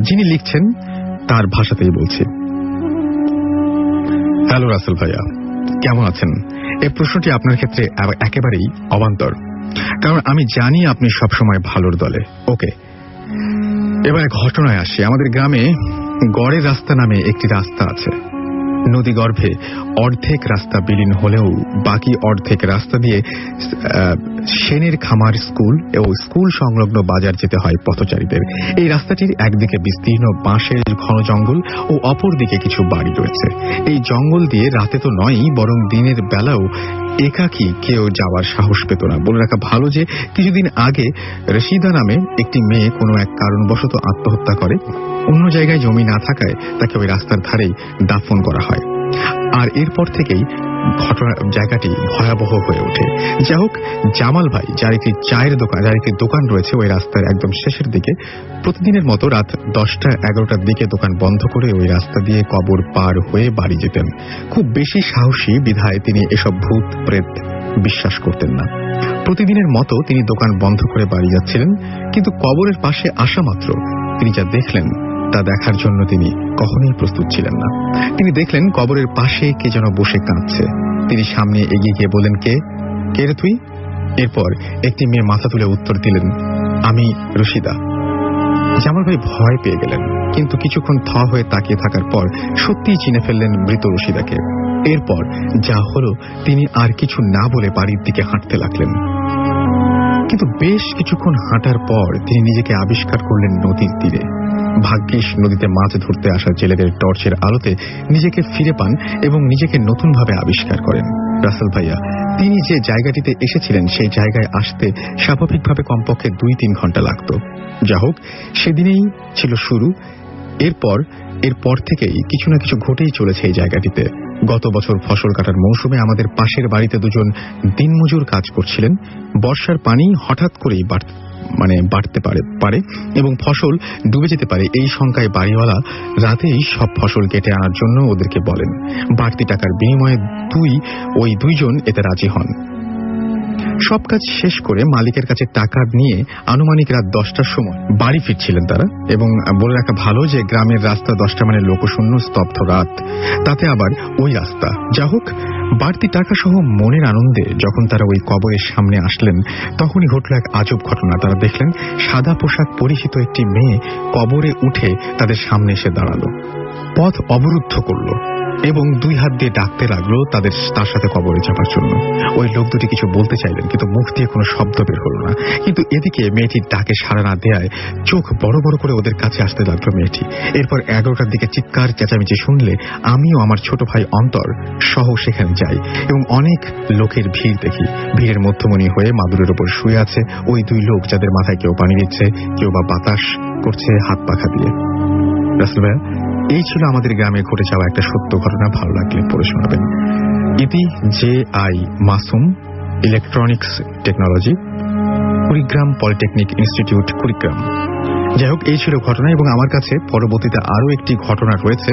যিনি লিখছেন তার ভাষাতেই বলছি। হ্যালো রাসেল ভাইয়া, কেমন আছেন? এই প্রশ্নটি আপনার ক্ষেত্রে একেবারেই অবান্তর, কারণ আমি জানি আপনি সবসময় ভালোর দলে। ওকে, এবারে ঘটনায় আসি। আমাদের গ্রামে গড়ের রাস্তা নামে একটি রাস্তা আছে। নদী গর্ভে অর্ধেক রাস্তা বিলীন হলেও বাকি অর্ধেক রাস্তা দিয়ে সেনের খামার স্কুল ও স্কুল সংলগ্ন বাজার যেতে হয় পথচারীদের। এই রাস্তাটির একদিকে বিস্তীর্ণ বাঁশের ঘন জঙ্গল ও অপর দিকে কিছু বাড়ি রয়েছে। এই জঙ্গল দিয়ে রাতে তো নয়ই, বরং দিনের বেলাও একাকী কেউ যাওয়ার সাহস পেত না। বলে রাখা ভালো যে কিছুদিন আগে রশিদা নামে একটি মেয়ে কোনো এক কারণবশত আত্মহত্যা করে। অন্য জায়গায় জমি না থাকায় তাকে ওই রাস্তার ধারেই দাফন করা হয়। আর এরপর থেকেই জায়গাটি ভয়াবহ হয়ে ওঠে। যাই হোক, জামাল ভাই, যার একটি দোকান রয়েছে ওই রাস্তার একদম শেষের দিকে, প্রতিদিনের মতো রাত 10টা-11টার দিকে দোকান বন্ধ করে ওই রাস্তা দিয়ে কবর পার হয়ে বাড়ি যেতেন। খুব বেশি সাহসী বিধায় তিনি এসব ভূত প্রেত বিশ্বাস করতেন না। প্রতিদিনের মতো তিনি দোকান বন্ধ করে বাড়ি যাচ্ছিলেন, কিন্তু কবরের পাশে আসা মাত্র তিনি যা দেখলেন তা দেখার জন্য তিনি কখনোই প্রস্তুত ছিলেন না। তিনি দেখলেন কবরের পাশে কে যেন বসে কাঁদছে। তিনি সামনে এগিয়ে গিয়ে বললেন, কে রে তুই? এরপর একটি মেয়ে মাথা তুলে উত্তর দিলেন, আমি রশিদা। জামাল ভাই ভয় পেয়ে গেলেন, কিন্তু কিছুক্ষণ থ হয়ে তাকিয়ে থাকার পর সত্যিই চিনে ফেললেন মৃত রশিদাকে। এরপর যা হলো, তিনি আর কিছু না বলে বাড়ির দিকে হাঁটতে লাগলেন। কিন্তু বেশ কিছুক্ষণ হাঁটার পর তিনি নিজেকে আবিষ্কার করলেন নদীর তীরে। ভাগ্যিস নদীতে মাছ ধরতে আসা জেলেদের টর্চের আলোতে নিজেকে ফিরে পান এবং নিজেকে নতুনভাবে আবিষ্কার করেন। রাসেল ভাইয়া, তিনি যে জায়গাটিতে এসেছিলেন সেই জায়গায় আসতে স্বাভাবিকভাবে কমপক্ষে 2-3 ঘন্টা লাগত। যা হোক, সেদিনেই ছিল শুরু। এরপর থেকেই কিছু না কিছু ঘটেই চলেছে এই জায়গাটিতে। গত বছর ফসল কাটার মৌসুমে আমাদের পাশের বাড়িতে দুজন দিনমজুর কাজ করছিলেন। বর্ষার পানি হঠাৎ করেই বাড়তে পারে এবং ফসল ডুবে যেতে পারে, এই শঙ্কায় বাড়িওয়ালা রাতেই সব ফসল কেটে আনার জন্য ওদেরকে বলেন। বাড়তি টাকার বিনিময়ে ওই দুইজন এতে রাজি হন। সব কাজ শেষ করে মালিকের কাছে টাকা নিয়ে আনুমানিক রাত 10টার সময় বাড়ি ফিরছিলেন তারা। এবং বলে রাখা ভালো যে গ্রামের রাস্তা 10টা মানে লোকশূন্য স্তব্ধ রাত, তাতে আবার ওই রাস্তা। যা হোক, বাড়তি টাকা সহ মনের আনন্দে যখন তারা ওই কবরের সামনে আসলেন, তখনই ঘটল এক আজব ঘটনা। তারা দেখলেন সাদা পোশাক পরিহিত একটি মেয়ে কবরে উঠে তাদের সামনে এসে দাঁড়ালো, পথ অবরুদ্ধ করল এবং 2 হাত দিয়ে ডাকতে লাগলো তার সাথে কবরে যাবার জন্য। ওই লোক দুটি কিছু বলতে চাইলেন, কিন্তু মুখ দিয়ে কোনো শব্দ বের হলো না। কিন্তু এদিকে মেয়েটির ডাকে সাড়া না দেয়ায় চোখ বড় বড় করে ওদের কাছে আসতে লাগলো মেয়েটি। এরপর 11টার দিকে চিৎকার চেঁচামেচি শুনলে আমিও আমার ছোট ভাই অন্তর সহ সেখানে যাই এবং অনেক লোকের ভিড় দেখি। ভিড়ের মধ্যমণি হয়ে মাদুরের ওপর শুয়ে আছে ওই 2 লোক, যাদের মাথায় কেউ পানি দিচ্ছে, কেউ বা বাতাস করছে হাত পাখা দিয়ে। রাসেল ভাইয়া, এই ছিল আমাদের গ্রামে ঘটে যাওয়া একটা সত্য ঘটনা। ভালো লাগলে পড়ে শোনাবেন। ইতি J.I. Masum, electronics technology, Kurigram polytechnic institute, Kurigram. যাই হোক, এই ছিল ঘটনা এবং আমার কাছে পরবর্তীতে আরও একটি ঘটনা রয়েছে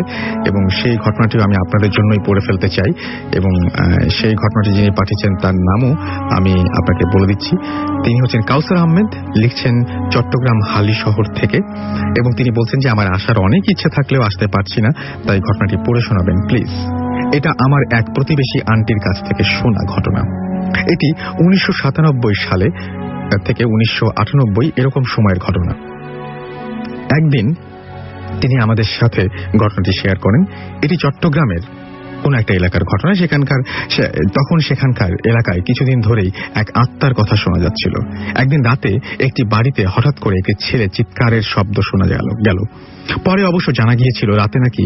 এবং সেই ঘটনাটিও আমি আপনাদের জন্যই পড়ে ফেলতে চাই। এবং সেই ঘটনাটি যিনি পাঠিয়েছেন তার নামও আমি আপনাকে বলে দিচ্ছি। তিনি হচ্ছেন কাউসার আহমেদ, লিখছেন চট্টগ্রাম হালি শহর থেকে এবং তিনি বলছেন যে আমার আসার অনেক ইচ্ছে থাকলেও আসতে পারছি না, তাই ঘটনাটি পড়ে শোনাবেন প্লিজ। এটা আমার এক প্রতিবেশী আন্টির কাছ থেকে শোনা ঘটনা। এটি 1997 সালে থেকে 1998 এরকম সময়ের ঘটনা। একদিন তিনি আমাদের সাথে ঘটনাটি শেয়ার করেন। এটি চট্টগ্রামের কোন একটা এলাকার ঘটনা। তখন সেখানকার এলাকায় কিছুদিন ধরেই এক আত্মার কথা শোনা যাচ্ছিল। একদিন রাতে একটি বাড়িতে হঠাৎ করে একটি ছেলে চিৎকারের শব্দ শোনা গেল। পরে অবশ্য জানা গিয়েছিল রাতে নাকি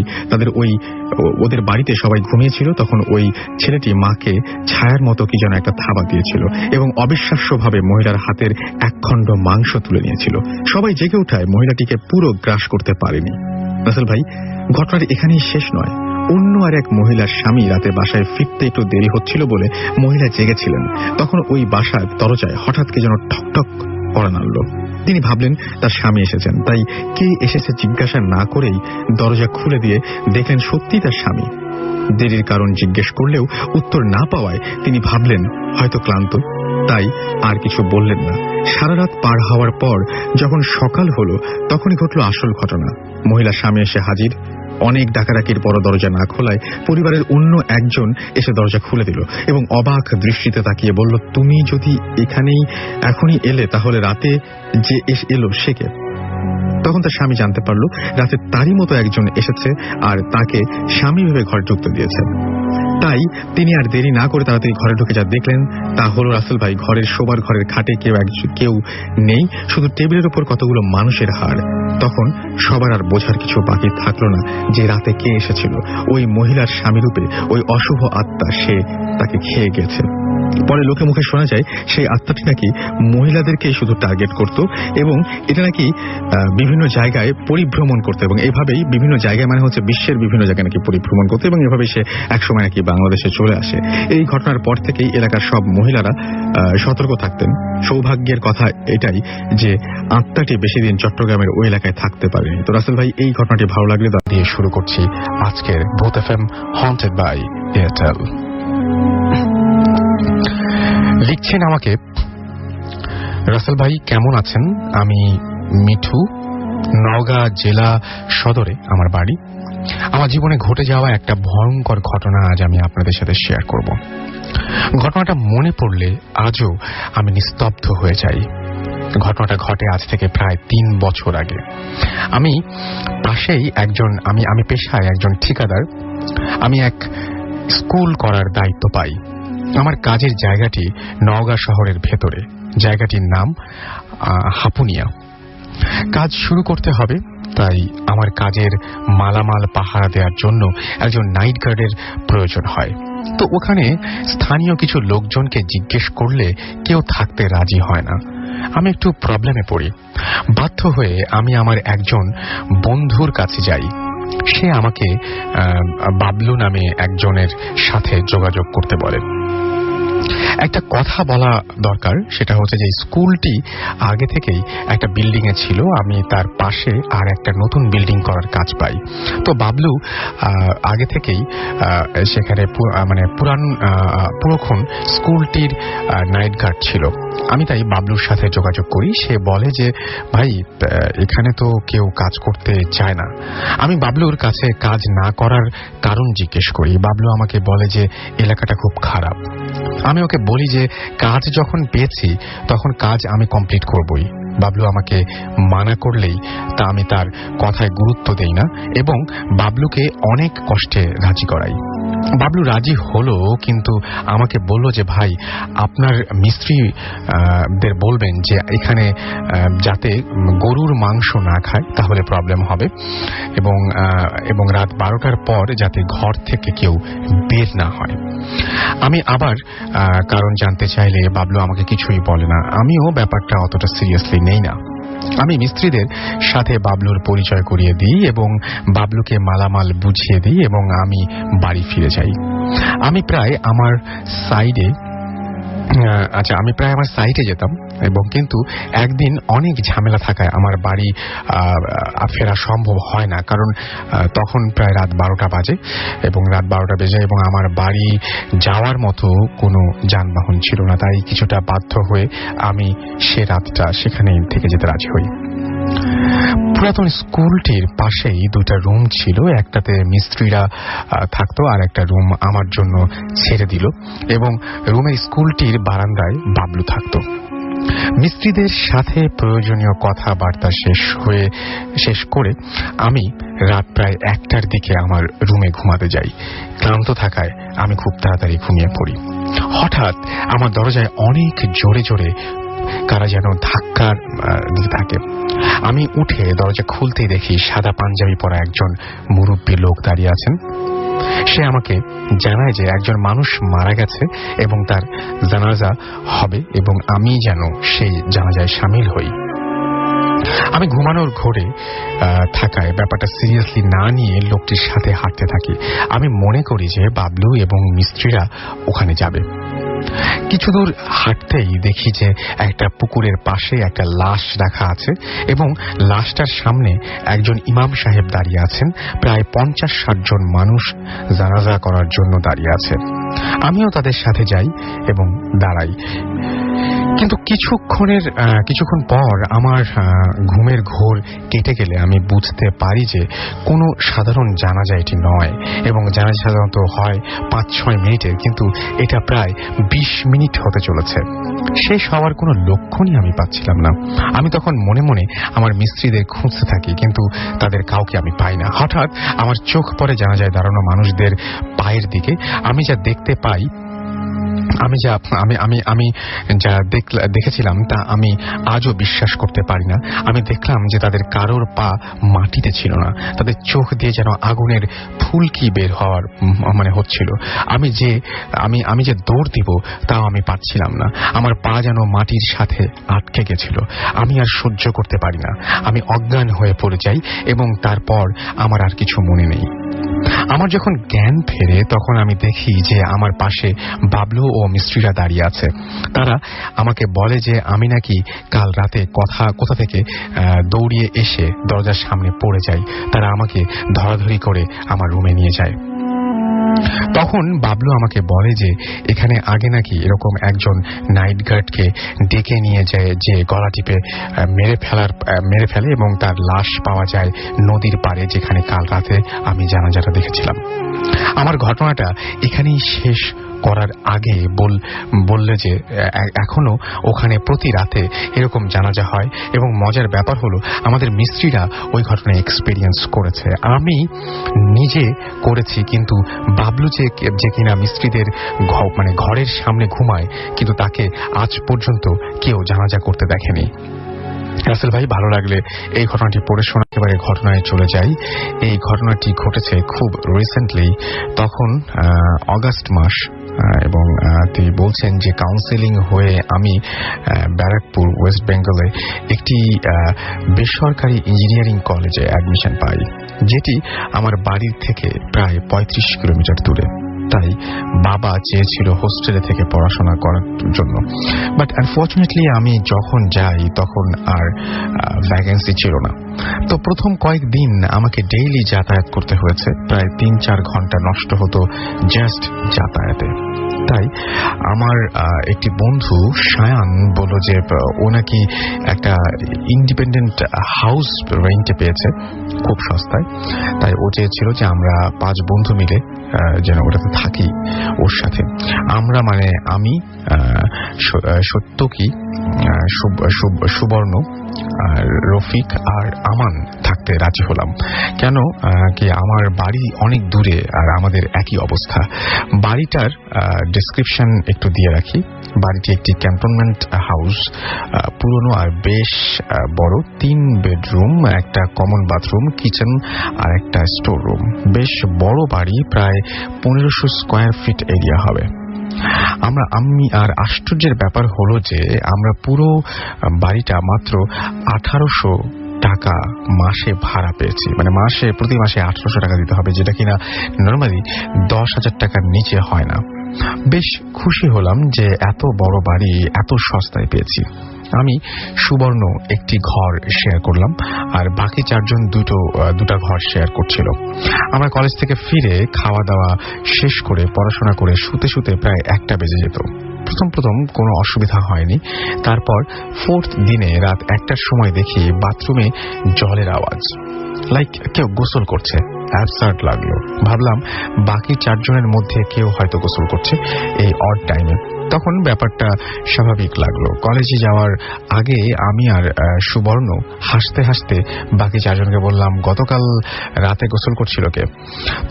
ওদের বাড়িতে সবাই ঘুমিয়েছিল, তখন ওই ছেলেটি মাকে ছায়ার মতো কি যেন একটা থাবা দিয়েছিল এবং অবিশ্বাস্যভাবে মহিলার হাতের একখণ্ড মাংস তুলে নিয়েছিল। সবাই জেগে ওঠায় মহিলাটিকে পুরো গ্রাস করতে পারেনি। রাসেল ভাই, ঘটনাটি এখানেই শেষ নয়। অন্য আর এক মহিলার স্বামী রাতে বাসায় ফিরতে একটু দেরি হচ্ছিল বলে মহিলা জেগেছিলেন। তখন ওই বাসার দরজায় হঠাৎ কে যেন ঠকঠক করা নাড়ল। তিনি ভাবলেন তার স্বামী এসেছেন, তাই কে এসেছে জিজ্ঞাসা না করেই দরজা খুলে দিয়ে দেখলেন সত্যি তার স্বামী। দেরির কারণ জিজ্ঞেস করলেও উত্তর না পাওয়ায় তিনি ভাবলেন হয়তো ক্লান্ত, তাই আর কিছু বললেন না। সারা রাত পার হওয়ার পর যখন সকাল হলো তখনই ঘটল আসল ঘটনা। মহিলা স্বামী এসে হাজির। অনেক ডাকাডাকির পর দরজা না খোলায় পরিবারের অন্য একজন এসে দরজা খুলে দিল এবং অবাক দৃষ্টিতে তাকিয়ে বলল, তুমি যদি এখানেই এখনই এলে তাহলে রাতে যে এলো সে কে? তখন তার স্বামী জানতে পারল রাতে তারই মতো একজন এসেছে আর তাকে স্বামী ভেবে ঘরে ঢুকতে দিয়েছে। তাই তিনি আর দেরি না করে তাড়াতাড়ি ঘরে ঢুকে যা দেখলেন তা হলো রাসেল ভাই ঘরের শোবার ঘরের খাটে কেউ নেই, শুধু টেবিলের উপর কতগুলো মানুষের হাড়। তখন সবার আর বোঝার কিছু বাকি থাকলো না যে রাতে কে এসেছিল। ওই মহিলার স্বামীরূপে ওই অশুভ আত্মা, সে তাকে খেয়ে গেছে। পরে লোকে মুখে শোনা যায় সেই আত্মাটি নাকি মহিলাদেরকে শুধু টার্গেট করত এবং এটা নাকি বিভিন্ন জায়গায় পরিভ্রমণ করতো এবং এভাবেই বিভিন্ন জায়গায় মানে হচ্ছে বিশ্বের বিভিন্ন জায়গায় নাকি পরিভ্রমণ করতো এবং এভাবেই সে একসময় নাকি বাংলাদেশে চলে আসে। এই ঘটনার পর থেকেই এলাকার সব মহিলারা সতর্ক থাকতেন। সৌভাগ্যের কথা এটাই যে আত্মাটি বেশি দিন চট্টগ্রামের ওই এলাকায় থাকতে পারেনি। তো রাসেল ভাই এই ঘটনাটি ভালো লাগলে দিয়ে শুরু করছি আজকের ভূত এফএম হন্টেড বাই এয়ারটেল। লিখছেন আমাকে, রাসেল ভাই কেমন আছেন? আমি মিঠু, নওগাঁ জেলা সদরে আমার বাড়ি। আমার জীবনে ঘটে যাওয়া একটা ভয়ঙ্কর ঘটনা আজ আমি আপনাদের সাথে শেয়ার করব। ঘটনাটা মনে পড়লে আজও আমি নিস্তব্ধ হয়ে যাই। ঘটনাটা ঘটে আজ থেকে প্রায় 3 বছর আগে। আমি পাশেই আমি পেশায় একজন ঠিকাদার। আমি এক স্কুল করার দায়িত্ব পাই। আমার কাজের জায়গাটি নওগাঁ শহরের ভেতরে। জায়গাটির নাম হাপুনিয়া। কাজ শুরু করতে হবে, তাই আমার কাজের মালামাল পাহারা দেওয়ার জন্য একজন নাইট গার্ডের প্রয়োজন হয়। তো ওখানে স্থানীয় কিছু লোকজনকে জিজ্ঞেস করলে কেউ থাকতে রাজি হয় না। আমি একটু প্রবলেমে পড়ি। বাধ্য হয়ে আমি আমার একজন বন্ধুর কাছে যাই। সে আমাকে বাবলু নামে একজনের সাথে যোগাযোগ করতে বলে। একটা কথা বলা দরকার, সেটা হচ্ছে যে স্কুলটি আগে থেকেই একটা বিল্ডিং এ ছিল। আমি তার পাশে আর একটা নতুন বিল্ডিং করার কাজ পাই। তো বাবলু আগে থেকেই সেখানে মানে পুরোক্ষণ স্কুলটির নাইট গার্ড ছিল। আমি তাই বাবলুর সাথে যোগাযোগ করি। সে বলে যে ভাই এখানে তো কেউ কাজ করতে চায় না। আমি বাবলুর কাছে কাজ না করার কারণ জিজ্ঞেস করি। বাবলু আমাকে বলে যে এলাকাটা খুব খারাপ। আমি ওকে বলি যে কাজ যখন পেয়েছি তখন কাজ আমি কমপ্লিট করবই। বাবলু আমাকে মানা করলেই তা আমি তার কথায় গুরুত্ব দেই না এবং বাবলুকে অনেক কষ্টে রাজি করাই। বাবলু রাজি হলো, কিন্তু আমাকে বলল যে ভাই আপনার মিস্ত্রিদের বলবেন যে এখানে যাতে গরুর মাংস না খায়, তাহলে প্রবলেম হবে, এবং রাত 12টার পর যাতে ঘর থেকে কেউ বের না হয়। আমি আবার কারণ জানতে চাইলে বাবলু আমাকে কিছুই বলে না। আমিও ব্যাপারটা অতটা সিরিয়াসলি নেই না। আমি মিস্ত্রিদের সাথে বাবলুর পরিচয় করিয়ে দিই এবং বাবলুকে মালামাল বুঝিয়ে দিই এবং আমি বাড়ি ফিরে যাই। আমি প্রায় আমার সাইটে যেতাম এবং কিন্তু একদিন অনেক ঝামেলা থাকায় আমার বাড়ি ফেরা সম্ভব হয় না, কারণ তখন প্রায় রাত 12টা বাজে এবং এবং আমার বাড়ি যাওয়ার মতো কোনো যানবাহন ছিল না। তাই কিছুটা বাধ্য হয়ে আমি সে রাতটা সেখানে থেকে যেতে রাজি হই। পুরাতন স্কুলটির পাশেই 2টা রুম ছিল। একটাতে মিস্ত্রিরা থাকতো আর একটা রুম আমার জন্য ছেড়ে দিল এবং রুমের স্কুলটির বারান্দায় বাবলু থাকতো। মিস্ত্রিদের সাথে প্রয়োজনীয় কথাবার্তা শেষ করে আমি রাত প্রায় 1টার দিকে আমার রুমে ঘুমাতে যাই। ক্লান্ত থাকায় আমি খুব তাড়াতাড়ি ঘুমিয়ে পড়ি। হঠাৎ আমার দরজায় অনেক জোরে জোরে কারা যেন ধাক্কা দিতে থাকে। আমি উঠে দরজা খুলতেই দেখি সাদা পাঞ্জাবি পরা একজন মুরব্বী লোক দাঁড়িয়ে আছেন। সে আমাকে জানায় যে একজন মানুষ মারা গেছে এবং তার জানাজা হবে এবং আমি যেন সেই জানাজায় সামিল হই। আমি ঘুমানোর ঘরে থাকায় ব্যাপারটা সিরিয়াসলি না নিয়ে লোকটির সাথে হাঁটতে থাকি। আমি মনে করি যে বাবলু এবং মিস্ত্রিরা ওখানে যাবে। কিছু দূর হাঁটতেই দেখি যে একটা পুকুরের পাশে একটা লাশ রাখা আছে এবং লাশটার সামনে একজন ইমাম সাহেব দাঁড়িয়ে আছেন। প্রায় 50-60 জন মানুষ জানাজা করার জন্য দাঁড়িয়ে আছে। আমিও তাদের সাথে যাই এবং দাঁড়াই। কিন্তু কিছুক্ষণ পর আমার ঘুমের ঘোর কেটে গেলে আমি বুঝতে পারি যে কোনো সাধারণ জানাজা এটি নয়, এবং জানাজা সাধারণত হয় 5-6 মিনিটের, কিন্তু এটা প্রায় 20 মিনিট হতে চলেছে। শেষ হওয়ার কোনো লক্ষণই আমি পাচ্ছিলাম না। আমি তখন মনে মনে আমার মিস্ত্রিদের খুঁজতে থাকি, কিন্তু তাদের কাউকে আমি পাই না। হঠাৎ আমার চোখ পড়ে জানাজায় দাঁড়ানো মানুষদের পায়ের দিকে। আমি যা দেখতে পাই, আমি যা দেখেছিলাম তা আমি আজও বিশ্বাস করতে পারি না। আমি দেখলাম যে তাদের কারোর পা মাটিতে ছিল না, তাদের চোখ দিয়ে যেন আগুনের ফুলকি বের হওয়ার হচ্ছিল। আমি যে দৌড় দিব তাও আমি পারছিলাম না। আমার পা যেন মাটির সাথে আটকে গেছিল। আমি আর সহ্য করতে পারি না। আমি অজ্ঞান হয়ে পড়ে যাই এবং তারপর আমার আর কিছু মনে নেই। আমার যখন জ্ঞান ফেরে তখন আমি দেখি যে আমার পাশে বাবলু ও মিস্ত্রিরা দাঁড়িয়ে আছে। তারা আমাকে বলে যে আমি নাকি কাল রাতে কোথা থেকে দৌড়িয়ে এসে দরজার সামনে পড়ে যাই। তারা আমাকে ধরাধরি করে আমার রুমে নিয়ে যায়। তখন বাবলু আমাকে বলে যে এখানে আগে নাকি এরকম একজন নাইট গার্ডকে ডেকে নিয়ে যায়, যে গলা টিপে মেরে ফেলে এবং তার লাশ পাওয়া যায় নদীর পাড়ে, যেখানে কাল রাতে আমি জানাজাটা দেখেছিলাম। আমার ঘটনাটা এখানেই শেষ করার আগে বললে যে এখনো ওখানে প্রতি রাতে এরকম জানাজা হয়, এবং মজার ব্যাপার হলো আমাদের মিস্ত্রিরা ওই ঘটনা এক্সপেরিয়েন্স করেছে। আমি নিজে করেছি, কিন্তু বাবলু যে কিনা মিস্ত্রিদের ঘরের সামনে ঘুমায়, কিন্তু তাকে আজ পর্যন্ত কেউ জানাজা করতে দেখেনি। রাসেল ভাই, ভালো লাগলে এই ঘটনাটি পড়ে শোনা। একেবারে ঘটনায় চলে যাই। এই ঘটনাটি ঘটেছে খুব রিসেন্টলি, তখন অগাস্ট মাস, এবং তিনি বলছেন যে কাউন্সেলিং হয়ে আমি ব্যারাকপুর ওয়েস্ট বেঙ্গলে একটি বেসরকারি ইঞ্জিনিয়ারিং কলেজে অ্যাডমিশন পাই, যেটি আমার বাড়ির থেকে প্রায় 35 কিলোমিটার দূরে। তাই বাবা চেয়েছিল হোস্টেলে থেকে পড়াশোনা করার জন্য, বাট আনফর্চুনেটলি আমি যখন যাই তখন আর ভ্যাকেন্সি ছিল না। তো প্রথম কয়েকদিন আমাকে ডেইলি যাতায়াত করতে হয়েছে। প্রায় 3-4 ঘন্টা নষ্ট হতো জাস্ট যাতায়াতে। তাই আমার একটি বন্ধু সায়ান বলল যে ও নাকি একটা ইন্ডিপেন্ডেন্ট হাউস রেন্টে পেয়েছে খুব সস্তায়। তাই ও চেয়েছিল যে আমরা 5 বন্ধু মিলে যেন ওটাতে থাকি ওর সাথে। আমরা আমি, সত্যকি, সুবর্ণ, রফিক আর আমান থাকতে রাজি হলাম। কেন কি আমার বাড়ি অনেক দূরে আর আমাদের একই অবস্থা। বাড়িটার ডেসক্রিপশন একটু দিয়ে রাখি। বাড়িটি একটি ক্যান্টনমেন্ট হাউস, পুরনো আর বেশ বড়। 3 বেডরুম, একটা কমন বাথরুম, কিচেন আর একটা স্টোর রুম। বেশ বড় বাড়ি, প্রায় 1500 স্কোয়ার ফিট এরিয়া হবে। আমি আর আশ্চর্যের ব্যাপার হলো যে আমরা পুরো বাড়িটা মাত্র 1800 টাকা মাসে ভাড়া পেয়েছি। প্রতি মাসে 1800 টাকা দিতে হবে, যেটা কিনা নর্মালি 10,000 টাকার নিচে হয় না। বেশ খুশি হলাম যে এত বড় বাড়ি এত সস্তায় পেয়েছি। আমি সুবর্ণ একটি ঘর শেয়ার করলাম, আর বাকি 4 জন দুটা ঘর শেয়ার করছিল। আমরা কলেজ থেকে ফিরে খাওয়া দাওয়া শেষ করে পড়াশোনা করে শুতে শুতে প্রায় 1টা বেজে যেত। প্রথম কোনো অসুবিধা হয়নি। তারপর 4th দিনে রাত 1টার সময় দেখি বাথরুমে জলের আওয়াজ, লাইক কেউ গোসল করছে। অ্যাবসার্ড লাগলো। ভাবলাম বাকি 4 জনের মধ্যে কেউ হয়তো গোসল করছে এই অড টাইমে। তখন ব্যাপারটা স্বাভাবিক লাগলো। কলেজে যাওয়ার আগে আমি আর সুবর্ণ হাসতে হাসতে বাকি 4 জনকে বললাম, গতকাল রাতে গোসল করছিল কে?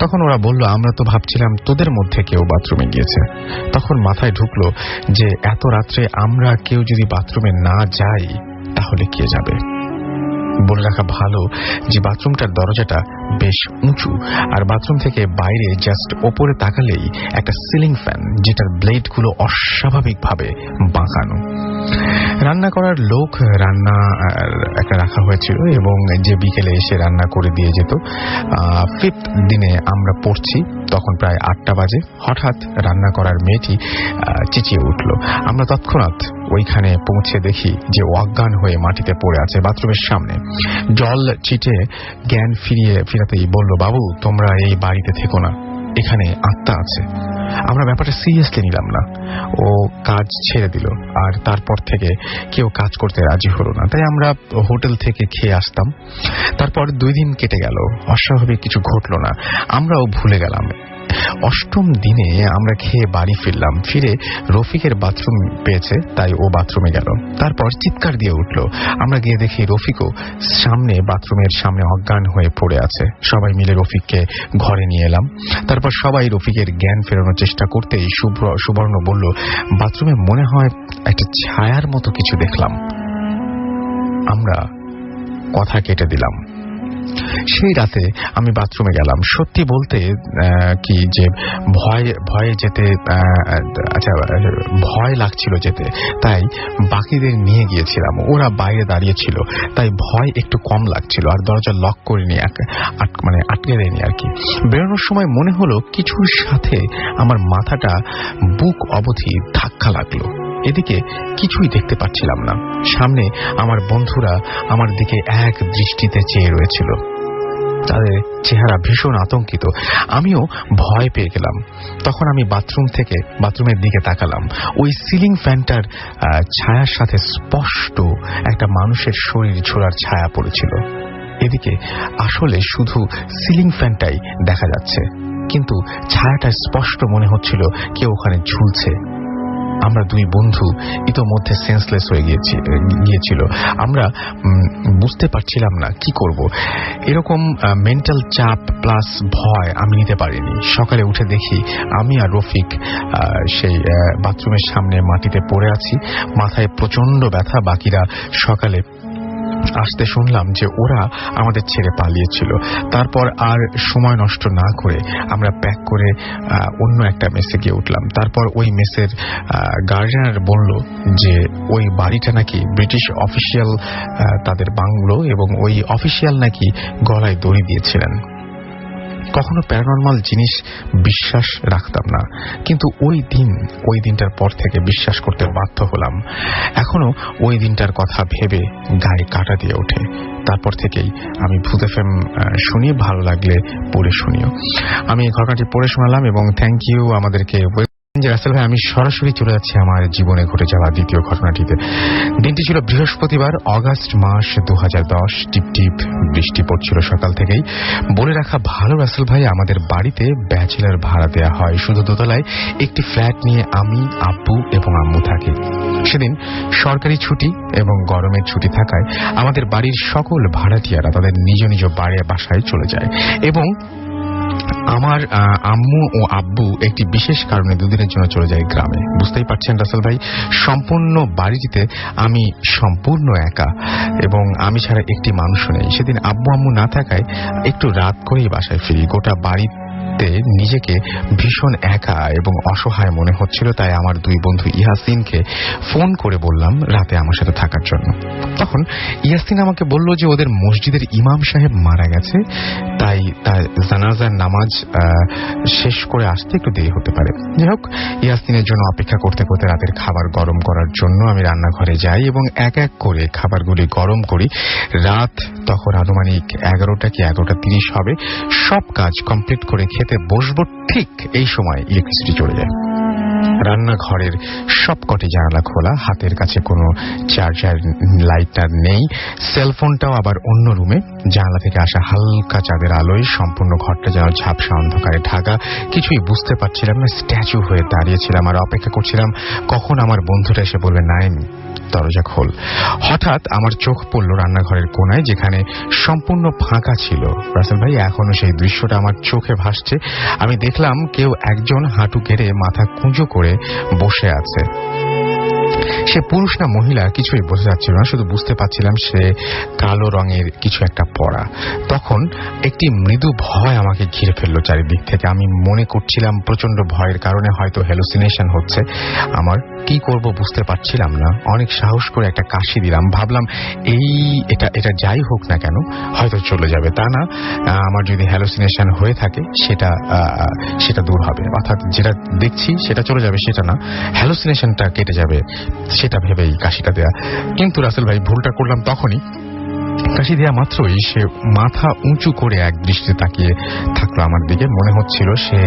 তখন ওরা বলল, আমরা তো ভাবছিলাম তোদের মধ্যে কেউ বাথরুমে গিয়েছে। তখন মাথায় ঢুকলো যে এত রাত্রে আমরা কেউ যদি বাথরুমে না যাই তাহলে কে যাবে। বলে রাখা ভালো যে বাথরুমটার দরজাটা বেশ উঁচু, আর বাথরুম থেকে বাইরে জাস্ট ওপরে তাকালেই একটা সিলিং ফ্যান, যেটার ব্লেডগুলো অস্বাভাবিকভাবে বাঁকানো। রান্না করার লোক একটা রাখা হয়েছিল, এবং যে বিকেলে এসে রান্না করে দিয়ে যেত। 5th দিনে আমরা পড়ছি, তখন প্রায় 8টা বাজে। হঠাৎ রান্না করার মেয়েটি চেঁচিয়ে উঠল। আমরা তৎক্ষণাৎ ওইখানে পৌঁছে দেখি যে অজ্ঞান হয়ে মাটিতে পড়ে আছে বাথরুমের সামনে। জল ছিটে জ্ঞান ফিরাতেই বলল, বাবু তোমরা এই বাড়িতে থেকো না, এখানে আত্মা আছে। আমরা ব্যাপারটা সিরিয়াসলি নিলাম না। ও কাজ ছেড়ে দিল, আর তারপর থেকে কেউ কাজ করতে রাজি হলো না। তাই আমরা হোটেল থেকে খেয়ে আসতাম। তারপর 2 দিন কেটে গেল, অস্বাভাবিক কিছু ঘটলো না, আমরাও ভুলে গেলাম। 8ম দিনে আমরা খেয়ে বাড়ি ফিরলাম। ফিরে রফিকের বাথরুম পেয়েছে, তাই ও বাথরুমে গেল। তারপর চিৎকার দিয়ে উঠল। আমরা গিয়ে দেখি রফিকও বাথরুমের সামনে অজ্ঞান হয়ে পড়ে আছে। সবাই মিলে রফিককে ঘরে নিয়ে এলাম। তারপর সবাই রফিকের জ্ঞান ফেরানোর চেষ্টা করতেই সুবর্ণ বলল, বাথরুমে মনে হয় একটা ছায়ার মতো কিছু দেখলাম। আমরা কথা কেটে দিলাম। সেই রাতে আমি বাথরুমে গেলাম। সত্যি বলতে কি যে ভয়ে যেতে ভয় লাগছিল যেতে, তাই বাকিদের নিয়ে গিয়েছিলাম। ওরা বাইরে দাঁড়িয়েছিল, তাই ভয় একটু কম লাগছিল। আর দরজা লক করিনি, আটকে দেয়নি আর কি। বেরোনোর সময় মনে হলো কিছুর সাথে আমার মাথাটা বুক অবধি ধাক্কা লাগলো। এদিকে কিছুই দেখতে পাচ্ছিলাম না। সামনে আমার বন্ধুরা আমার দিকে এক দৃষ্টিতে চেয়ে রয়েছিল। তাদের চেহারা ভীষণ আতঙ্কিত। আমিও ভয় পেয়ে গেলাম। তখন আমি বাথরুমের দিকে তাকালাম। ওই সিলিং ফ্যানটার ছায়ার সাথে স্পষ্ট একটা মানুষের শরীর ঝোলার ছায়া পড়েছিল। এদিকে আসলে শুধু সিলিং ফ্যানটাই দেখা যাচ্ছে, কিন্তু ছায়াটা স্পষ্ট মনে হচ্ছিল কেউ ওখানে ঝুলছে। আমরা 2 বন্ধু ইতোমধ্যে সেন্সলেস হয়ে গিয়েছিল। আমরা বুঝতে পারছিলাম না কি করব। এরকম মেন্টাল চাপ প্লাস ভয় আমি নিতে পারিনি। সকালে উঠে দেখি আমি আর রফিক সেই বাথরুমের সামনে মাটিতে পড়ে আছি, মাথায় প্রচন্ড ব্যথা। বাকিরা সকালে আসতে শুনলাম যে ওরা আমাদের ছেড়ে পালিয়েছিল। তারপর আর সময় নষ্ট না করে আমরা প্যাক করে অন্য একটা মেসে গিয়ে উঠলাম। তারপর ওই মেসের গার্ডিয়ান বলল যে ওই বাড়িটা নাকি ব্রিটিশ অফিসিয়াল তাদের বাংলো, এবং ওই অফিসিয়াল নাকি গলায় দড়ি দিয়েছিলেন। কখনো প্যারানরমাল জিনিস বিশ্বাস রাখতাম না, কিন্তু ওই দিনটার পর থেকে বিশ্বাস করতে বাধ্য হলাম। এখনো ওই দিনটার কথা ভেবে গায়ে কাঁটা দিয়ে ওঠে। তারপর থেকেই আমি ভূত এফএম শুনি, ভালো লাগলে পড়ে শুনিও। আমি ঘটনাটি পড়ে শোনালাম এবং থ্যাংক ইউ আমাদেরকে। রাসেল ভাই, আমি সরাসরি চলে যাচ্ছি আমার জীবনে ঘটে যাওয়া দ্বিতীয় ঘটনাটিতে। দিনটি ছিল বৃহস্পতিবার, অগাস্ট মাস 2010। টিপ বৃষ্টি পড়ছিল সকাল থেকেই। বলে রাখা ভালো রাসেল ভাই, আমাদের বাড়িতে ব্যাচেলার ভাড়া দেয়া হয়। শুধু দোতলায় একটি ফ্ল্যাট নিয়ে আমি, আব্বু এবং আম্মু থাকি। সেদিন সরকারি ছুটি এবং গরমের ছুটি থাকায় আমাদের বাড়ির সকল ভাড়াটিয়ারা তাদের নিজ নিজ বাসায় চলে যায়, এবং আমার আম্মু ও আব্বু একটি বিশেষ কারণে 2 দিনের জন্য চলে যায় গ্রামে। বুঝতেই পারছেন রাসেল ভাই, সম্পূর্ণ বাড়িটিতে আমি সম্পূর্ণ একা, এবং আমি ছাড়া একটি মানুষও নেই। সেদিন আব্বু আম্মু না থাকায় একটু রাত করেই বাসায় ফিরি। গোটা বাড়িতে নিজেকে ভীষণ একা এবং অসহায় মনে হচ্ছিল। তাই আমার 2 বন্ধু ইয়াসিনকে ফোন করে বললাম রাতে আমার সাথে থাকার জন্য। তখন ইয়াসিন আমাকে বলল যে ওদের মসজিদের ইমাম সাহেব মারা গেছে, তাই তার জানাজার নামাজ শেষ করে আসতে একটু দেরি হতে পারে। যাই হোক, ইয়াসিনের জন্য অপেক্ষা করতে করতে রাতের খাবার গরম করার জন্য আমি রান্নাঘরে যাই এবং এক এক করে খাবারগুলি গরম করি। রাত তখন আনুমানিক 11টা কি 11:30 হবে। সব কাজ কমপ্লিট করে খেতে বসবো, ঠিক এই সময় ইলেকট্রিসিটি চলে যায়। রান্নাঘরের সবকটি জানালা খোলা, হাতের কাছে কোনো চার্জার লাইটার নেই, সেলফোনটাও আবার অন্য রুমে। জানালা থেকে আসা হালকা চাঁদের আলোয় সম্পূর্ণ ঘরটা যেন ঝাপসা অন্ধকারে ঢাকা। কিছুই বুঝতে পারছিলাম না, স্ট্যাচু হয়ে দাঁড়িয়েছিলাম আর অপেক্ষা করছিলাম কখন আমার বন্ধুটা এসে বলবে নাইম দরজা খোল। হঠাৎ আমার চোখ পড়ল রান্নাঘরের কোনায়, যেখানে সম্পূর্ণ ফাঁকা ছিল। রাসেল ভাই, এখনো সেই দৃশ্যটা আমার চোখে ভাসছে। আমি দেখলাম কেউ একজন হাঁটু গেড়ে মাথা কুঁজো করে বসে আছে। সে পুরুষ না মহিলা কিছুই বোঝা যাচ্ছিল না, শুধু বুঝতে পারছিলাম সে কালো রঙের কিছু একটা পরা। তখন একটি মৃদু ভয় আমাকে ঘিরে ফেললো চারিদিক থেকে। আমি মনে করছিলাম প্রচন্ড ভয়ের কারণে হয়তো হ্যালুসিনেশন হচ্ছে আমার। কি করব বুঝতে পারছিলাম না। অনেক সাহস করে একটা কাশি দিলাম। ভাবলাম এটা যাই হোক না কেন হয়তো চলে যাবে, তা না আমার যদি হ্যালুসিনেশন হয়ে থাকে সেটা দূর হবে, অর্থাৎ যেটা দেখছি সেটা চলে যাবে সেটা না, হ্যালুসিনেশনটা কেটে যাবে সেটা ভেবেই কাশিটা দেয়া। কিন্তু রাসেল ভাই, ভুলটা করলাম তখনই কাশি দেওয়া মাত্রই সে মাথা উঁচু করে এক দৃষ্টিতে তাকিয়ে থাকলো আমার দিকে। মনে হচ্ছিল সে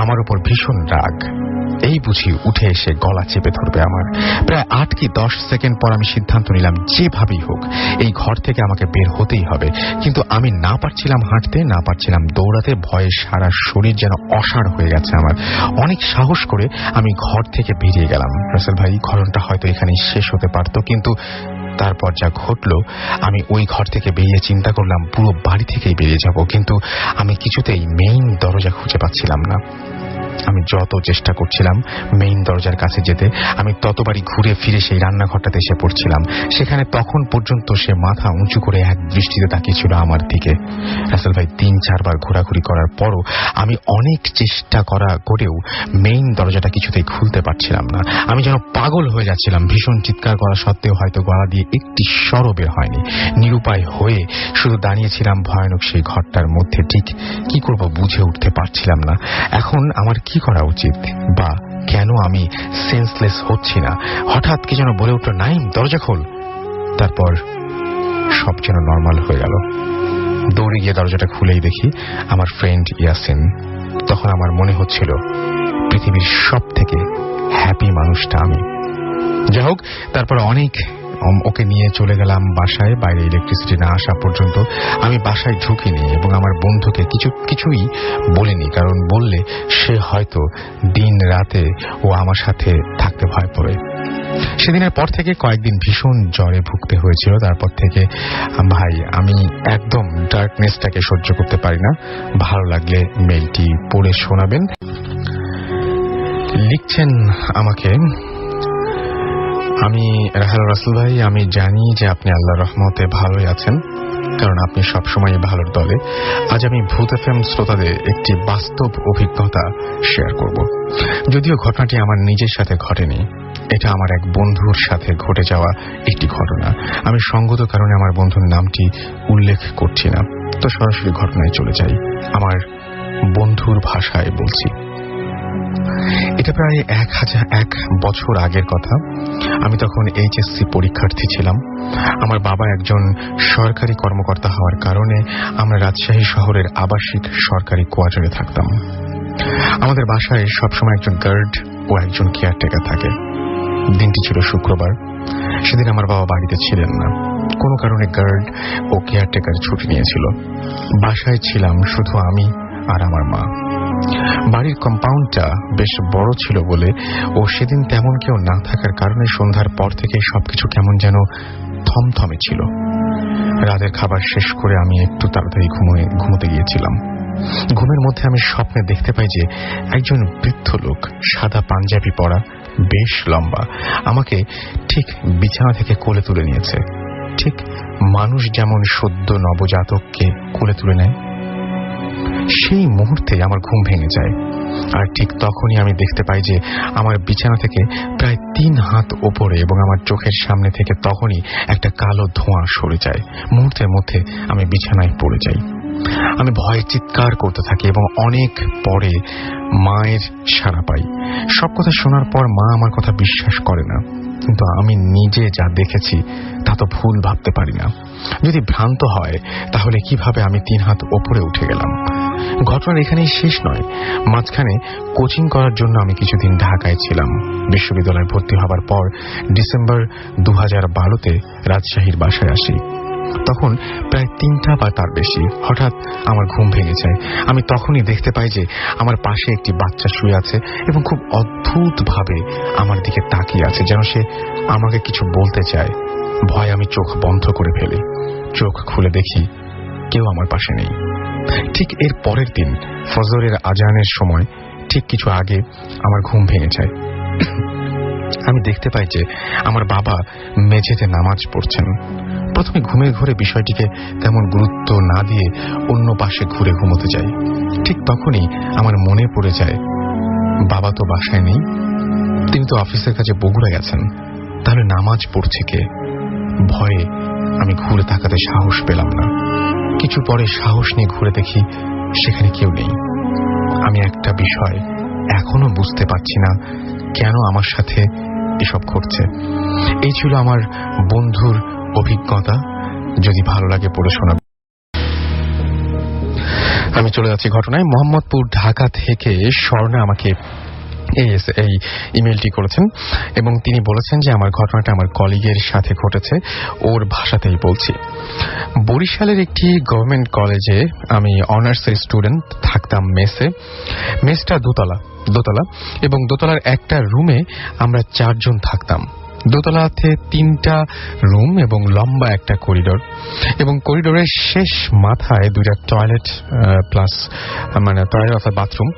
আমার উপর ভীষণ রাগ। এই বুঝি উঠে এসে গলা চেপে ধরবে আমার। প্রায় 8 কি 10 সেকেন্ড পর আমি সিদ্ধান্ত নিলাম যেভাবেই হোক এই ঘর থেকে আমাকে বের হতেই হবে। কিন্তু আমি না পারছিলাম হাঁটতে, না পারছিলাম দৌড়াতে। ভয়ে সারা শরীর যেন অসাড় হয়ে গেছে আমার। অনেক সাহস করে আমি ঘর থেকে বেরিয়ে গেলাম। রাসেল ভাই, ঘটনাটা হয়তো এখানেই শেষ হতে পারত, কিন্তু তারপর যা ঘটলো, আমি ওই ঘর থেকে বেরিয়ে চিন্তা করলাম পুরো বাড়ি থেকেই বেরিয়ে যাব, কিন্তু আমি কিছুতেই মেইন দরজা খুঁজে পাচ্ছিলাম না। আমি যত চেষ্টা করছিলাম মেইন দরজার কাছে যেতে, আমি ততবারই ঘুরে ফিরে সেই রান্নাঘরটাতে এসে পড়ছিলাম। সেখানে তখন পর্যন্ত সে মাথা উঁচু করে এক দৃষ্টিতে তাকিয়েছিল আমার দিকে। রাসেল ভাই, 3-4 বার ঘোরাঘুরি করার পরও আমি অনেক চেষ্টা করেও মেইন দরজাটা কিছুতেই খুলতে পারছিলাম না। আমি যেন পাগল হয়ে যাচ্ছিলাম। ভীষণ চিৎকার করা সত্ত্বেও হয়তো গলা দিয়ে একটি স্বরও বের হয়নি। নিরুপায় হয়ে শুধু দাঁড়িয়েছিলাম ভয়ানক সেই ঘরটার মধ্যে। ঠিক কি করব বুঝে উঠতে পারছিলাম না। এখন আমার কি করা উচিত, বা কেন আমি সেন্সলেস হচ্ছি না? হঠাৎ কি যেন বলে উঠল, নাইম, দরজা খোল। তারপর সব যেন নর্মাল হয়ে গেল। দৌড়ে গিয়ে দরজাটা খুলেই দেখি আমার ফ্রেন্ড ইয়াসিন। তখন আমার মনে হচ্ছিল পৃথিবীর সব থেকে হ্যাপি মানুষটা আমি। যাই হোক, তারপর অনেক ওকে নিয়ে চলে গেলাম বাসায়। বাইরে ইলেকট্রিসিটি না আসা পর্যন্ত আমি বাসায় ঢুকিনি এবং আমার বন্ধুকে কিছুই বলিনি, কারণ বললে সে হয়তো দিন রাতে ও আমার সাথে থাকতে ভয় পড়ে। সেদিনের পর থেকে কয়েকদিন ভীষণ জ্বরে ভুগতে হয়েছিল। তারপর থেকে ভাই আমি একদম ডার্কনেসটাকে সহ্য করতে পারি না। ভালো লাগলে মেইলটি পড়ে শোনাবেন। লিখছেন আমাকে, আমি হ্যালো রাসেল ভাই, আমি জানি যে আপনি আল্লাহর রহমতে ভালোই আছেন, কারণ আপনি সবসময় ভালোর দলে। আজ আমি ভূত এফএম শ্রোতাদের একটি বাস্তব অভিজ্ঞতা শেয়ার করব। যদিও ঘটনাটি আমার নিজের সাথে ঘটেনি, এটা আমার এক বন্ধুর সাথে ঘটে যাওয়া একটি ঘটনা। আমি সঙ্গত কারণে আমার বন্ধুর নামটি উল্লেখ করছি না, তো সরাসরি ঘটনায় চলে যাই। আমার বন্ধুর ভাষায় বলছি। এটা প্রায় 1 বছর আগের কথা। আমি তখন এইচএসসি পরীক্ষার্থী ছিলাম। আমার বাবা একজন সরকারি কর্মকর্তা হওয়ার কারণে আমরা রাজশাহী শহরের আবাসিক সরকারি কোয়ার্টারে থাকতাম। আমাদের বাসায় সবসময় একজন গার্ড ও একজন কেয়ারটেকার থাকে। দিনটি ছিল শুক্রবার। সেদিন আমার বাবা বাড়িতে ছিলেন না, কোনো কারণে গার্ড ও কেয়ারটেকার ছুটি নিয়েছিল। বাসায় ছিলাম শুধু আমি আর আমার মা। বাড়ির কম্পাউন্ডটা বেশ বড় ছিল বলে ও সেদিন তেমন কেউ না থাকার কারণে সন্ধ্যার পর থেকে সবকিছু কেমন যেন থমথমে ছিল। রাতের খাবার শেষ করে আমি একটু তাড়াতাড়ি ঘুমোতে গিয়েছিলাম। ঘুমের মধ্যে আমি স্বপ্নে দেখতে পাই যে একজন বৃদ্ধ লোক, সাদা পাঞ্জাবি পরা, বেশ লম্বা, আমাকে ঠিক বিছানা থেকে কোলে তুলে নিয়েছে। ঠিক মানুষ যেমন সদ্য নবজাতককে কোলে তুলে নেয়। সেই মুহূর্তে আমার ঘুম ভেঙে যায়। আর ঠিক তখনই আমি দেখতে পাই যে আমার বিছানা থেকে প্রায় 3 হাত ওপরে এবং আমার চোখের সামনে থেকে তখনই একটা কালো ধোঁয়া সরে যায়। মুহূর্তের মধ্যে আমি বিছানায় পড়ে যাই। আমি ভয়ে চিৎকার করতে থাকি এবং অনেক পরে মায়ের সাড়া পাই। সব কথা শোনার পর মা আমার কথা বিশ্বাস করে না, কিন্তু আমি নিজে যা দেখেছি তা তো ভুল ভাবতে পারি না। যদি ভ্রান্ত হয় তাহলে কিভাবে আমি 3 হাত ওপরে উঠে গেলাম? ঘটনার এখানেই শেষ নয়। মাঝখানে কোচিং করার জন্য আমি কিছুদিন ঢাকায় ছিলাম। বিশ্ববিদ্যালয়ে ভর্তি হবার পর ডিসেম্বর 2012-তে রাজশাহীর বাসায় আসি। তখন প্রায় 3টা বা তার বেশি। হঠাৎ আমার ঘুম ভেঙে যায়। আমি তখনই দেখতে পাই যে আমার পাশে একটি বাচ্চা শুয়ে আছে এবং খুব অদ্ভুত ভাবে আমার দিকে তাকিয়ে আছে, যেন সে আমাকে কিছু বলতে চায়। ভয় আমি চোখ বন্ধ করে ফেলি। চোখ খুলে দেখি কেউ আমার পাশে নেই। ঠিক এর পরের দিন ফজরের আজানের সময় ঠিক কিছু আগে আমার ঘুম ভেঙে যায়। আমি দেখতে পাই যে আমার বাবা মেঝেতে নামাজ পড়ছেন। প্রথমে ঘুমের ঘোরে বিষয়টিকে তেমন গুরুত্ব না দিয়ে অন্য পাশে ঘুরে ঘুমোতে যাই। ঠিক তখনই আমার মনে পড়ে যায় বাবা তো বাসায় নেই, তিনি তো অফিসের কাজে বগুড়া গেছেন। তাহলে নামাজ পড়ছে কে? ভয়ে আমি ঘুরে তাকাতে সাহস পেলাম না। কিছু পরে সাহস নিয়ে ঘুরে দেখি সেখানে কেউ নেই। আমি একটা বিষয় এখনো বুঝতে পারছি না, কেন আমার সাথে এসব ঘটছে। এই ছিল আমার বন্ধুর অভিজ্ঞতা। যদি ভালো লাগে পড়ে শোনাবেন। আমি চলে যাচ্ছি ঘটনায়। মোহাম্মদপুর ঢাকা থেকে স্বর্ণা আমাকে এই ইমেলটি করেছেন এবং তিনি বলেছেন যে আমার ঘটনাটা আমার কলিগের সাথে ঘটেছে, ওর ভাষাতেই বলছি। বরিশালের একটি গভর্নমেন্ট কলেজে আমি অনার্সের স্টুডেন্ট, থাকতাম মেসটা দোতলা এবং দোতলার একটা রুমে আমরা 4 জন থাকতাম। দোতলাতে 3টা রুম এবং লম্বা একটা করিডোর, এবং করিডোরের শেষ মাথায় 2টা টয়লেট প্লাস মানে টয়লেট অর্থাৎ বাথরুম।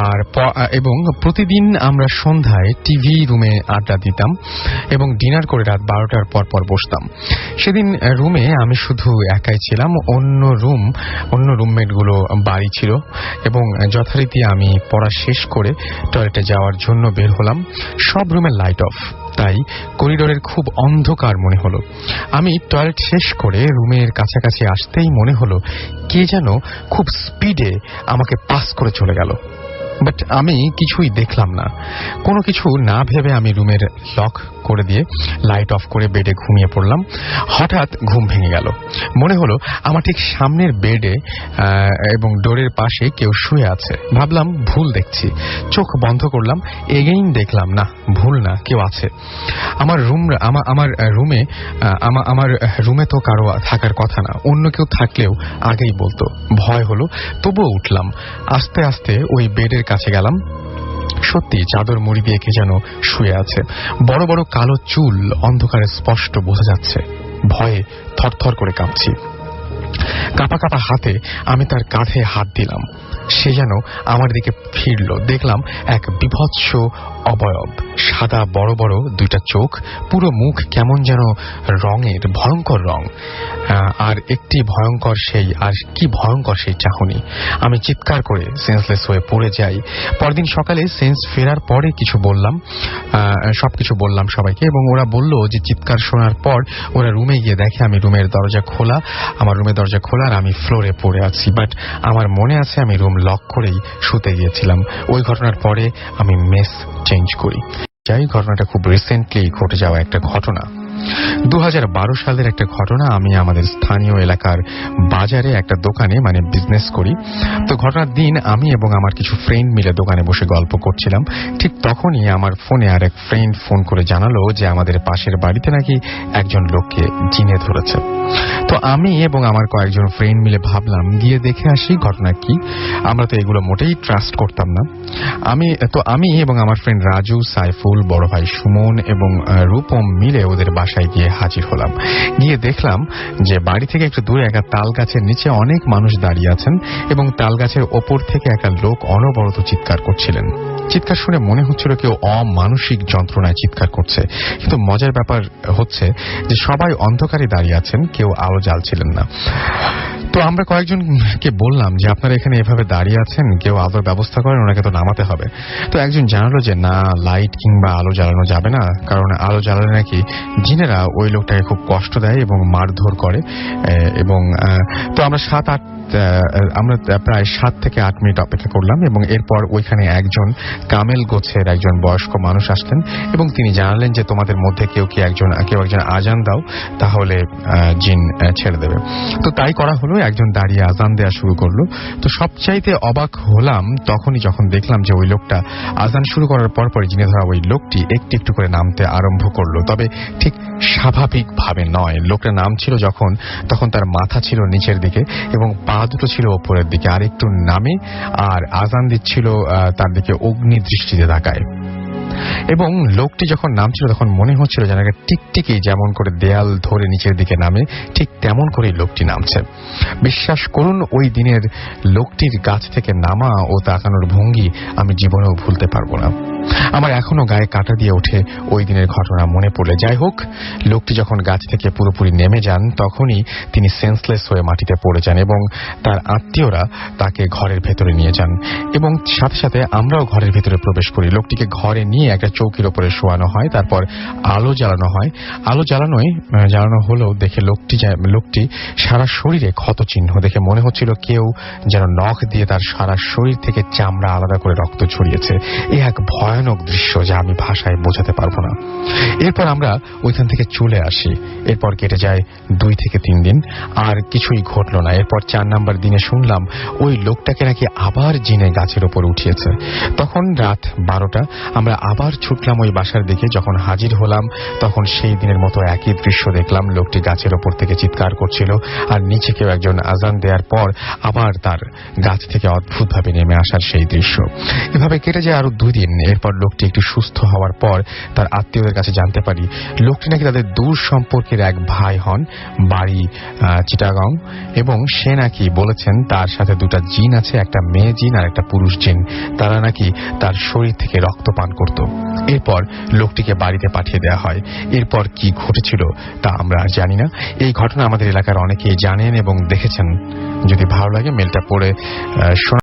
আর এবং প্রতিদিন আমরা সন্ধ্যায় টিভি রুমে আড্ডা দিতাম এবং ডিনার করে রাত 12টার পর বসতাম। সেদিন রুমে আমি শুধু একাই ছিলাম, অন্য রুমমেটগুলো বাড়ি ছিল এবং যথারীতি আমি পড়া শেষ করে টয়লেটে যাওয়ার জন্য বের হলাম। সব রুমের লাইট অফ, তাই করিডোরের খুব অন্ধকার মনে হলো। আমি টয়লেট শেষ করে রুমের কাছাকাছি আসতেই মনে হলো কে যেন খুব স্পিডে আমাকে পাস করে চলে গেল, বাট আমি কিছুই দেখলাম না। কোনো কিছু না ভেবে আমি রুমের লক করে দিয়ে লাইট অফ করে বেডে ঘুমিয়ে পড়লাম। হঠাৎ ঘুম ভেঙে গেল। মনে হলো আমার ঠিক সামনের বেডে এবং ডোরের পাশে কেউ শুয়ে আছে। ভাবলাম ভুল দেখছি, চোখ বন্ধ করলাম, এগেইন দেখলাম না, ভুল না, কেউ আছে। আমার রুমে তো কারো থাকার কথা না, অন্য কেউ থাকলেও আগেই বলতো। ভয় হলো, তবুও উঠলাম। আস্তে আস্তে ওই বেডের কাছে গেলাম। সত্যি চাদর মুড়ি দিয়ে কে যেন শুয়ে আছে। বড় বড় কালো চুল অন্ধকারে স্পষ্ট বোঝা যাচ্ছে। ভয়ে থরথর করে কাঁপছি। কাঁপা কাঁপা হাতে আমি তার কাঁধে হাত দিলাম। সে যেন আমার দিকে ফিরল। দেখলাম এক বিভৎস অবয়ব, সাদা বড় বড় 2টা চোখ, পুরো মুখ কেমন যেন রঙের, ভয়ঙ্কর রং। আর একটি ভয়ঙ্কর সেই চাহনি। আমি চিৎকার করে সেন্সলেস হয়ে পড়ে যাই। পরদিন সকালে সেন্স ফেরার পরে সবকিছু বললাম সবাইকে, এবং ওরা বলল যে চিৎকার শোনার পর ওরা রুমে গিয়ে দেখে আমার রুমের দরজা খোলা আর আমি ফ্লোরে পড়ে আছি। বাট আমার মনে আছে আমি রুম লক করেই শুতে গিয়েছিলাম। ওই ঘটনার পরে আমি মেস চেঞ্জ করি। যাই, ঘটনাটা খুব রিসেন্টলি ঘটে যাওয়া একটা ঘটনা। 2012 সালের একটা ঘটনা। আমি আমাদের স্থানীয় এলাকার বাজারে একটা দোকানে মানে বিজনেস করি। তো ঘটনার দিন আমি এবং আমার কিছু ফ্রেন্ড মিলে দোকানে বসে গল্প করছিলাম। ঠিক তখনই আমার ফোনে আর এক ফ্রেন্ড ফোন করে জানালো যে আমাদের পাশের বাড়িতে নাকি একজন লোককে জিনে ধরেছে। তো আমি এবং আমার কয়েকজন ফ্রেন্ড মিলে ভাবলাম গিয়ে দেখে আসি ঘটনা কি। আমরা তো এগুলো মোটেই ট্রাস্ট করতাম না। আমি এবং আমার ফ্রেন্ড রাজু, সাইফুল, বড় ভাই সুমন এবং রূপম মিলে ওদের বাসায় গিয়ে হাজির হলাম। গিয়ে দেখলাম যে বাড়ি থেকে একটু দূরে একটা তাল গাছের নিচে অনেক মানুষ দাঁড়িয়ে আছেন এবং তাল গাছের ওপর থেকে একটা লোক অনবরত চিৎকার করছিলেন। চিৎকার শুনে মনে হচ্ছিল কেউ অমানসিক যন্ত্রণায় চিৎকার করছে। কিন্তু মজার ব্যাপার হচ্ছে যে সবাই অন্ধকারে দাঁড়িয়ে আছেন, কেউ আলো জ্বালছিলেন না। তো আমরা কয়েকজনকে বললাম যে আপনারা এখানে এভাবে দাঁড়িয়ে আছেন, কেউ আলোর ব্যবস্থা করেন, ওনাকে তো নামাতে হবে। তো একজন জানালো যে না, লাইট কিংবা আলো জ্বালানো যাবে না, কারণ আলো জ্বালালে নাকি জিনেরা ওই লোকটাকে খুব কষ্ট দেয় এবং মারধর করে। এবং তো আমরা প্রায় 7 থেকে 8 মিনিট অপেক্ষা করলাম এবং এরপর ওইখানে একজন কামেল গোছের একজন বয়স্ক মানুষ আসলেন এবং তিনি জানালেন যে তোমাদের মধ্যে কেউ একজন আজান দাও, তাহলে জিন ছেড়ে দেবে। তো তাই করা হলো। একজন দাঁড়িয়ে আজান দেওয়া শুরু করলো। তো সবচাইতে অবাক হলাম তখনই যখন দেখলাম যে ওই লোকটা আজান শুরু করার পরপরই জিনে ধরা ওই লোকটি একটু একটু করে নামতে আরম্ভ করলো। তবে ঠিক স্বাভাবিকভাবে নয়। লোকটা নামছিল তখন তার মাথা ছিল নিচের দিকে এবং পা দুটো ছিল ওপরের দিকে, আর একটু নামে আর আজান দিচ্ছিল তার দিকে অগ্নি দৃষ্টিতে তাকায়। এবং লোকটি যখন নামছিল তখন মনে হচ্ছিল যেন একটা টিকটিকি যেমন করে দেয়াল ধরে নিচের দিকে নামে, ঠিক তেমন করেই লোকটি নামছে। বিশ্বাস করুন, ওই দিনের লোকটির গাছ থেকে নামা ও তাকানোর ভঙ্গি আমি জীবনেও ভুলতে পারবো না। আমার এখনো গায়ে কাঁটা দিয়ে ওঠে ওই দিনের ঘটনা মনে পড়লে। যাই হোক, লোকটি যখন গাছ থেকে পুরোপুরি নেমে যান তখনই তিনি সেন্সলেস হয়ে মাটিতে পড়ে যান এবং তার আত্মীয়রা তাকে ঘরের ভেতরে নিয়ে যান এবং সাথে সাথে আমরাও ঘরের ভেতরে প্রবেশ করি। লোকটিকে ঘরে নিয়ে একটা চৌকির ওপরে শোয়ানো হয়, তারপর আলো জ্বালানো হয়। আলো জ্বালানো হলো দেখে লোকটি সারা শরীরে ক্ষত চিহ্ন দেখে মনে হচ্ছিল কেউ যেন নখ দিয়ে তার সারা শরীর থেকে চামড়া আলাদা করে রক্ত ছড়িয়েছে। এক ভয় ভয়ানক দৃশ্য যা আমি ভাষায় বোঝাতে পারবো না। এরপর আমরা ওইখান থেকে চলে আসি। এরপর কেটে যায় 2 থেকে 3 দিন, আর কিছুই ঘটল না। এরপর 4 নাম্বার দিনে শুনলাম ওই লোকটাকে নাকি আবার জিনে গাছের ওপর উঠিয়েছে। তখন রাত 12টা। আমরা আবার ছুটলাম ওই বাসার দিকে। যখন হাজির হলাম তখন সেই দিনের মতো একই দৃশ্য দেখলাম। লোকটি গাছের ওপর থেকে চিৎকার করছিল, আর নিচে কেউ একজন আজান দেওয়ার পর আবার তার গাছ থেকে অদ্ভুতভাবে নেমে আসার সেই দৃশ্য। এভাবে কেটে যায় আরো 2 দিন। এরপর লোকটি একটু সুস্থ হওয়ার পর তার আত্মীয়দের কাছে জানতে পারি লোকটি নাকি তাদের দূর সম্পর্কের এক ভাই হন, বাড়ি চিটাগাং, এবং সে নাকি বলেছেন তার সাথে 2টা জিন আছে, একটা মেয়ে জিন আর একটা পুরুষ জিন। তারা নাকি তার শরীর থেকে রক্ত পান করত। এরপর লোকটিকে বাড়িতে পাঠিয়ে দেওয়া হয়। এরপর কি ঘটেছিল তা আমরা জানি না। এই ঘটনা আমাদের এলাকার অনেকেই জানেন এবং দেখেছেন। যদি ভালো লাগে মেলটা পড়ে শোনা